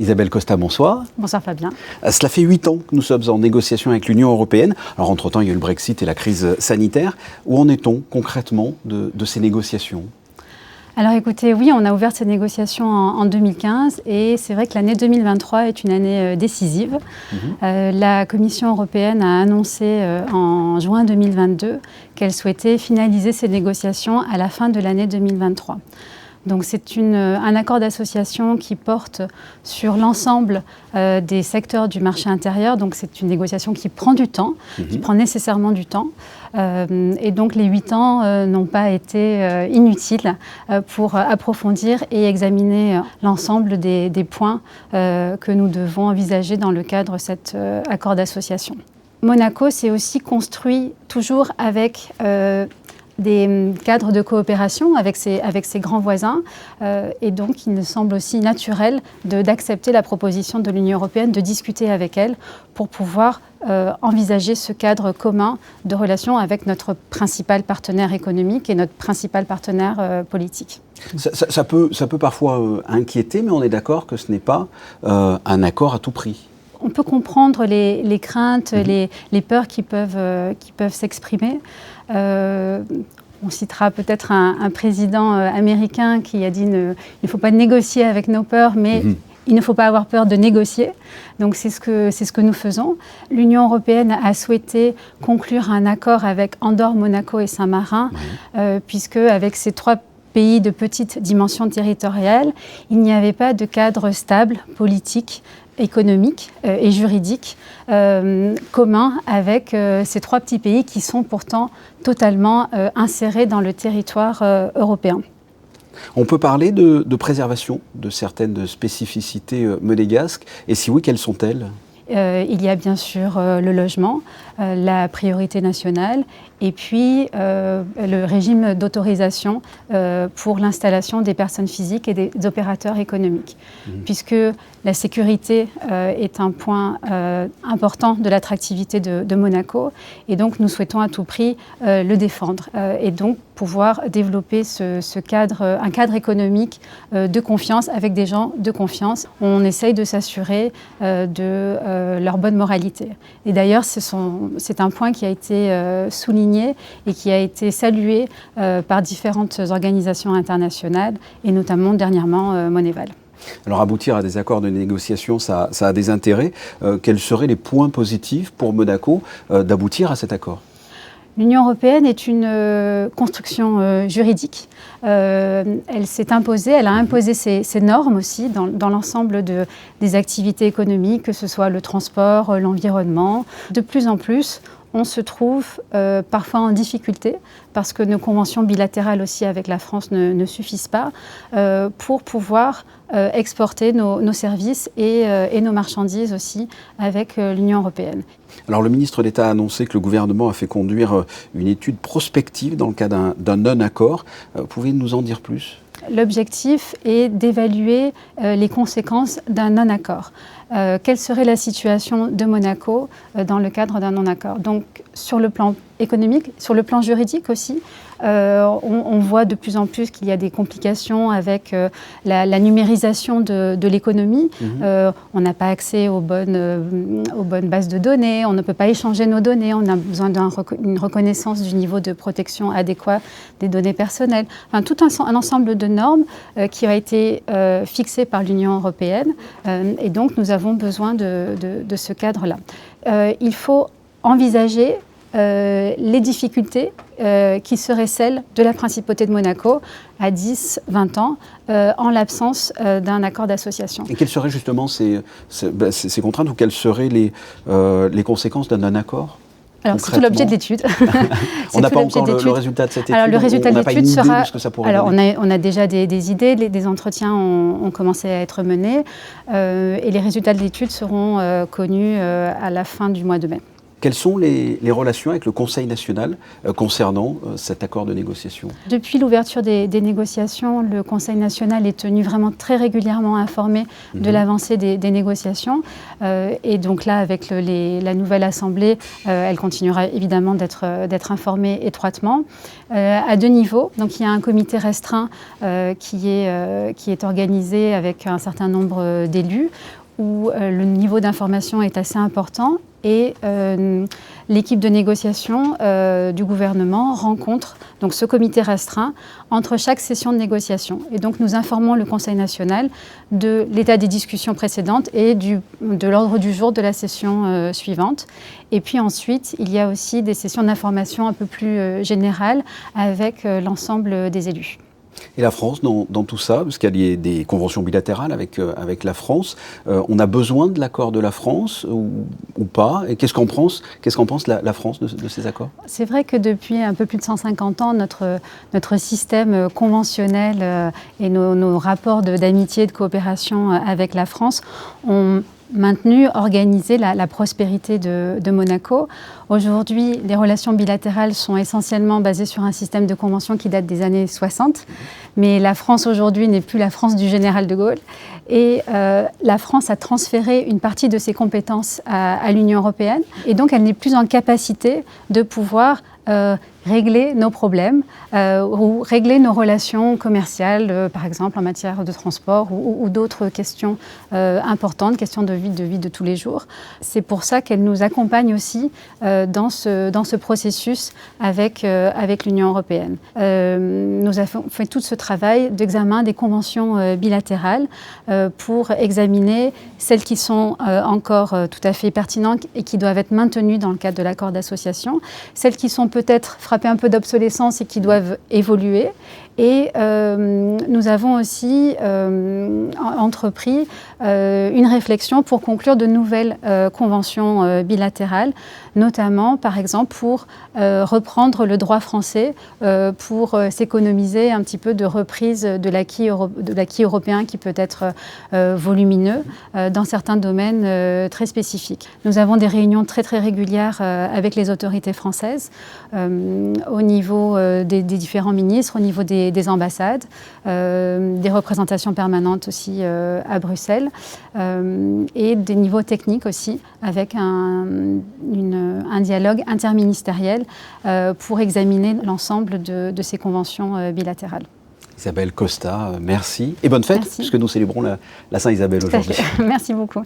Isabelle Costa, bonsoir. Bonsoir Fabien. Cela fait 8 ans que nous sommes en négociation avec l'Union européenne. Alors entre-temps, il y a eu le Brexit et la crise sanitaire. Où en est-on concrètement de ces négociations ? Alors écoutez, oui, on a ouvert ces négociations en 2015 et c'est vrai que l'année 2023 est une année décisive. La Commission européenne a annoncé en juin 2022 qu'elle souhaitait finaliser ces négociations à la fin de l'année 2023. Donc c'est un accord d'association qui porte sur l'ensemble des secteurs du marché intérieur. Donc c'est une négociation qui prend du temps, qui prend nécessairement du temps. Et donc les 8 ans n'ont pas été inutiles pour approfondir et examiner l'ensemble des points que nous devons envisager dans le cadre de cet accord d'association. Monaco s'est aussi construit toujours avec des cadres de coopération avec ses grands voisins et donc il me semble aussi naturel d'accepter la proposition de l'Union européenne, de discuter avec elle pour pouvoir envisager ce cadre commun de relations avec notre principal partenaire économique et notre principal partenaire politique. Ça peut parfois inquiéter, mais on est d'accord que ce n'est pas un accord à tout prix. On peut comprendre les craintes, les peurs qui peuvent s'exprimer. On citera peut-être un président américain qui a dit il ne faut pas négocier avec nos peurs, mais il ne faut pas avoir peur de négocier. Donc c'est ce que nous faisons. L'Union européenne a souhaité conclure un accord avec Andorre, Monaco et Saint-Marin, puisque avec ces 3 pays de petite dimension territoriale, il n'y avait pas de cadre stable, politique, économique et juridique commun avec ces 3 petits pays qui sont pourtant totalement insérés dans le territoire européen. On peut parler de préservation de certaines spécificités monégasques, et si oui, quelles sont-elles ? Il y a bien sûr le logement, la priorité nationale et puis le régime d'autorisation pour l'installation des personnes physiques et des opérateurs économiques. Puisque la sécurité est un point important de l'attractivité de Monaco et donc nous souhaitons à tout prix le défendre et donc pouvoir développer un cadre économique de confiance avec des gens de confiance. On essaye de s'assurer de leur bonne moralité. Et d'ailleurs, c'est un point qui a été souligné et qui a été salué par différentes organisations internationales et notamment dernièrement Moneyval. Alors aboutir à des accords de négociation, ça a des intérêts. Quels seraient les points positifs pour Monaco d'aboutir à cet accord ? L'Union européenne est une construction juridique. Elle s'est imposée, elle a imposé ses normes aussi dans l'ensemble des activités économiques, que ce soit le transport, l'environnement. De plus en plus, on se trouve parfois en difficulté parce que nos conventions bilatérales aussi avec la France ne suffisent pas pour pouvoir exporter nos services et nos marchandises aussi avec l'Union européenne. Alors le ministre d'État a annoncé que le gouvernement a fait conduire une étude prospective dans le cas d'un non-accord. Pouvez-vous nous en dire plus ? L'objectif est d'évaluer les conséquences d'un non-accord. Quelle serait la situation de Monaco dans le cadre d'un non-accord ? Donc sur le plan économique, sur le plan juridique aussi, on voit de plus en plus qu'il y a des complications avec la numérisation de l'économie. On n'a pas accès aux bonnes bases de données, on ne peut pas échanger nos données, on a besoin d'une reconnaissance du niveau de protection adéquat des données personnelles. Enfin, tout un ensemble de normes qui a été fixé par l'Union européenne et donc nous avons besoin de ce cadre-là. Il faut envisager les difficultés qui seraient celles de la principauté de Monaco à 10-20 ans en l'absence d'un accord d'association. Et quelles seraient justement ces contraintes ou quelles seraient les conséquences d'un non-accord ? Alors, c'est tout l'objet de l'étude. On n'a pas encore le résultat de cette étude. Alors, le résultat de l'étude sera... De ce que ça pourrait donner. On a déjà des idées, des entretiens ont commencé à être menés et les résultats de l'étude seront connus à la fin du mois de mai. Quelles sont les relations avec le Conseil national concernant cet accord de négociation? Depuis l'ouverture des négociations, le Conseil national est tenu vraiment très régulièrement informé de l'avancée des négociations. Et donc là, avec la nouvelle Assemblée, elle continuera évidemment d'être informée étroitement. À deux niveaux. Donc il y a un comité restreint qui est organisé avec un certain nombre d'élus, où le niveau d'information est assez important et l'équipe de négociation du gouvernement rencontre donc ce comité restreint entre chaque session de négociation. Et donc nous informons le Conseil national de l'état des discussions précédentes et de l'ordre du jour de la session suivante. Et puis ensuite, il y a aussi des sessions d'information un peu plus générales avec l'ensemble des élus. Et la France dans tout ça, parce qu'il y a des conventions bilatérales avec la France, on a besoin de l'accord de la France ou pas? Et qu'est-ce qu'en pense la France de ces accords? C'est vrai que depuis un peu plus de 150 ans, notre système conventionnel et nos rapports d'amitié et de coopération avec la France ont maintenu, organisé la prospérité de Monaco. Aujourd'hui, les relations bilatérales sont essentiellement basées sur un système de convention qui date des années 60. Mais la France aujourd'hui n'est plus la France du général de Gaulle. Et la France a transféré une partie de ses compétences à l'Union européenne. Et donc, elle n'est plus en capacité de pouvoir régler nos problèmes ou régler nos relations commerciales, par exemple en matière de transport ou d'autres questions importantes, questions de vie de tous les jours. C'est pour ça qu'elle nous accompagne aussi dans ce processus avec l'Union européenne. Nous avons fait tout ce travail d'examen des conventions bilatérales pour examiner celles qui sont encore tout à fait pertinentes et qui doivent être maintenues dans le cadre de l'accord d'association, celles qui sont peut-être frappées un peu d'obsolescence et qui doivent évoluer. Et nous avons aussi entrepris une réflexion pour conclure de nouvelles conventions bilatérales, notamment, par exemple, pour reprendre le droit français pour s'économiser un petit peu de reprise de l'acquis européen qui peut être volumineux dans certains domaines très spécifiques. Nous avons des réunions très très régulières avec les autorités françaises au niveau des différents ministres, au niveau des ambassades, des représentations permanentes aussi à Bruxelles et des niveaux techniques aussi avec un dialogue interministériel pour examiner l'ensemble de ces conventions bilatérales. Isabelle Costa, merci et bonne fête, merci. puisque nous célébrons la Saint-Isabelle aujourd'hui. Merci beaucoup.